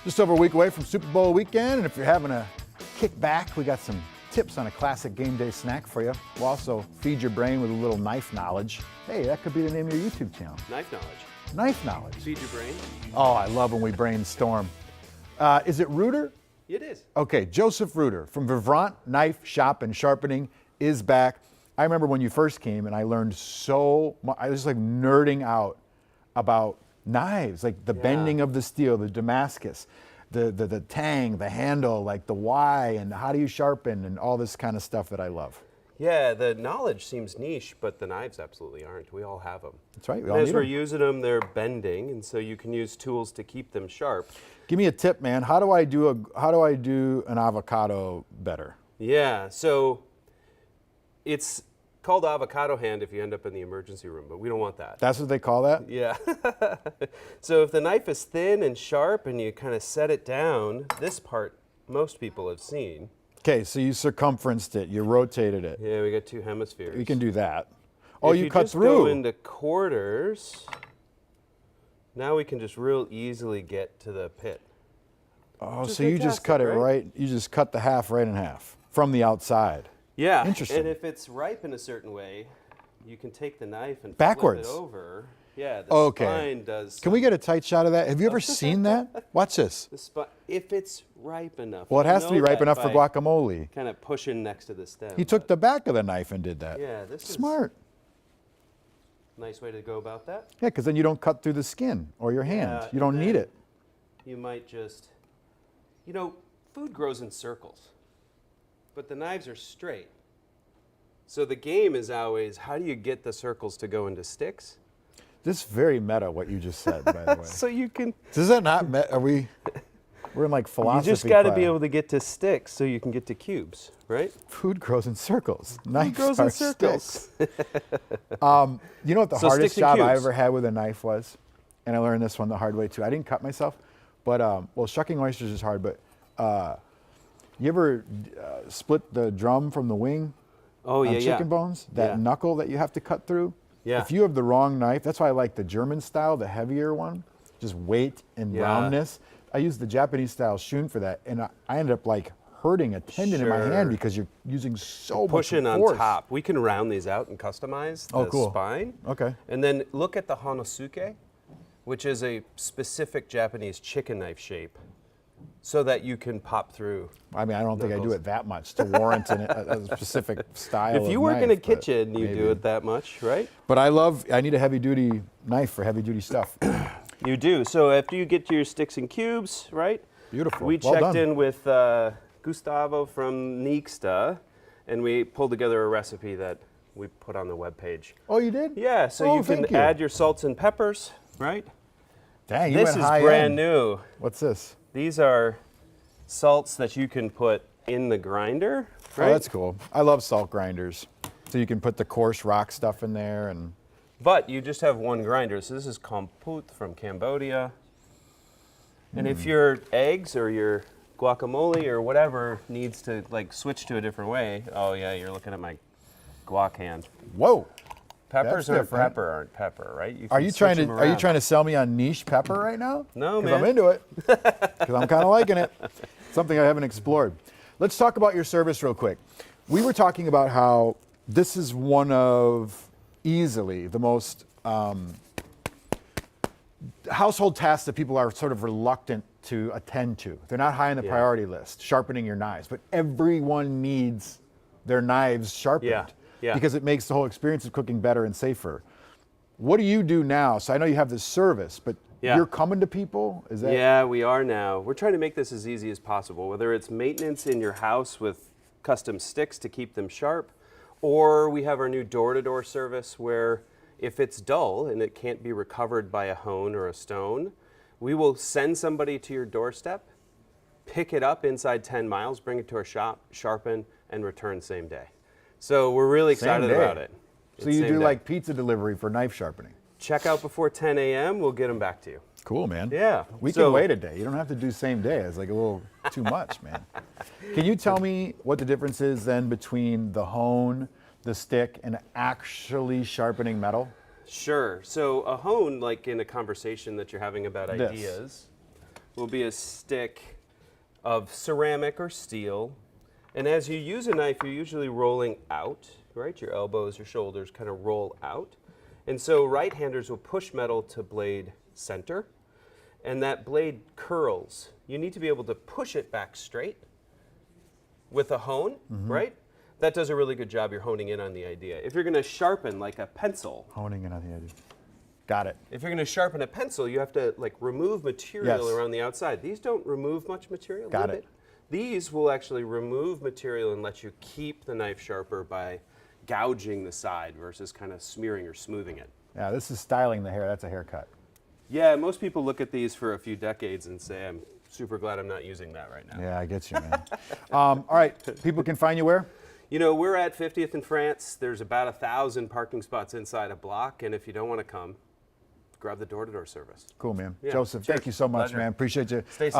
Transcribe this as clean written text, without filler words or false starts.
Just over a week away from Super Bowl weekend, and if you're having a kick back, we got some tips on a classic game day snack for you. We'll also feed your brain with a little knife knowledge. Hey, that could be the name of your YouTube channel. Knife knowledge. Knife knowledge. Feed your brain. Oh, I love when we brainstorm. Is it Reuter? It is. Okay, Joseph Reuter from Vivrant Knife Shop and Sharpening is back. I remember when you first came and I learned so much. I was like nerding out about knives, like the bending of the steel, the Damascus, the tang, the handle, like the why, and how do you sharpen, and all this kind of stuff that I love. Yeah, the knowledge seems niche, but the knives absolutely aren't. We all have them. That's right. We all As need we're them. using them, they're bending, and so you can use tools to keep them sharp. Give me a tip, man. How do I do an avocado better? Yeah, so it's called avocado hand if you end up in the emergency room, but we don't want that. That's what they call that? Yeah. So if the knife is thin and sharp and you kind of set it down, this part most people have seen. Okay, so you circumferenced it, you rotated it. Yeah, we got two hemispheres. You can do that. Oh, If you cut just through. Go into quarters. Now we can just real easily get to the pit. Oh, Just so you just fantastic, cut it right? right. You just cut the half right in half from the outside. Yeah. Interesting. And if it's ripe in a certain way, you can take the knife and Backwards. flip it over. Yeah, the Okay. spine does. Can we get a tight shot of that? Have you ever seen that? Watch this. The spine, if it's ripe enough. Well, it You'll has to be know ripe that enough for by guacamole. Kind of pushing next to the stem. He took the back of the knife and did that. Yeah, this is Smart. nice way to go about that. Yeah, because then you don't cut through the skin or your hand. Yeah, You don't and need then it. You might just, food grows in circles, but the knives are straight. So the game is always, how do you get the circles to go into sticks? This is very meta what you just said, by the way. So you can, Does that not meta? We're in like you philosophy just got to be class. able to get to sticks so you can get to cubes, right? Food grows in circles. Knives grows are in circles. sticks. You know what the So hardest sticks and job I cubes. ever had with a knife was? And I learned this one the hard way too. I didn't cut myself, but well, shucking oysters is hard. But you ever split the drum from the wing Oh, on yeah, chicken yeah. bones? That Yeah. knuckle that you have to cut through. Yeah. If you have the wrong knife, that's why I like the German style, the heavier one. Just weight and Yeah. roundness. I use the Japanese style shun for that, and I ended up like hurting a tendon in my hand Sure. because you're using so Pushing much on force. top. We can round these out and customize the Oh, cool. spine. Okay. And then look at the Hanosuke, which is a specific Japanese chicken knife shape, so that you can pop through. I mean, I don't think I do Knuckles. it that much to warrant a specific style. If you of work in a knife, but kitchen, you maybe. do it that much, right? But I need a heavy duty knife for heavy duty stuff. You do. So after you get to your sticks and cubes, right? Beautiful. We Well checked done. in with Gustavo from Nixta, and we pulled together a recipe that we put on the webpage. Oh, you did? Yeah, so Oh, you can thank you. add your salts and peppers, right? Dang, you This went is high brand end. new. What's this? These are salts that you can put in the grinder, right? Oh, that's cool. I love salt grinders. So you can put the coarse rock stuff in there and But you just have one grinder. So this is komput from Cambodia. And if your eggs or your guacamole or whatever needs to like switch to a different way, oh yeah, you're looking at my guac hand. whoa. Peppers That's aren't different. pepper, aren't pepper, right? You Are can you switch trying to them are you around. trying to sell me on niche pepper right now? No, 'Cause man. I'm into it. Because I'm kind of liking it. Something I haven't explored. Let's talk about your service real quick. We were talking about how this is one of easily the most household tasks that people are sort of reluctant to attend to. They're not high on the Yeah. priority list, sharpening your knives, but everyone needs their knives sharpened Yeah, yeah. because it makes the whole experience of cooking better and safer. What do you do now? So I know you have this service, but Yeah. you're coming to people? Is that Yeah, we are now. We're trying to make this as easy as possible, whether it's maintenance in your house with custom sticks to keep them sharp, or we have our new door-to-door service where if it's dull and it can't be recovered by a hone or a stone, we will send somebody to your doorstep, pick it up inside 10 miles, bring it to our shop, sharpen, and return same day. So we're really Same excited day. about it. So It's you same do day. like pizza delivery for knife sharpening? Check out before 10 a.m., we'll get them back to you. Cool, man. Yeah. We So- can wait a day. You don't have to do same day. It's like a little too much, man. Can you tell me what the difference is then between the hone, the stick, and actually sharpening metal? Sure. So a hone, like in a conversation that you're having about This. ideas, will be a stick of ceramic or steel. And as you use a knife, you're usually rolling out, right? Your elbows, your shoulders kind of roll out. And so right-handers will push metal to blade center, and that blade curls. You need to be able to push it back straight with a hone, right? That does a really good job. You're honing in on the idea. If you're going to sharpen like a pencil, Honing in on the idea. Got it. if you're going to sharpen a pencil, you have to like remove material Yes. around the outside. These don't remove much material. Got little it. bit. These will actually remove material and let you keep the knife sharper by gouging the side versus kind of smearing or smoothing it. Yeah, this is styling the hair. That's a haircut. Yeah, most people look at these for a few decades and say, I'm super glad I'm not using that right now. Yeah, I get you, man. All right, people can find you where? You know, we're at 50th and France. There's about 1,000 parking spots inside a block, and if you don't want to come, grab the door-to-door service. Cool, man. Yeah, Joseph, sure. thank you so much, Pleasure. man. Appreciate you. Stay safe.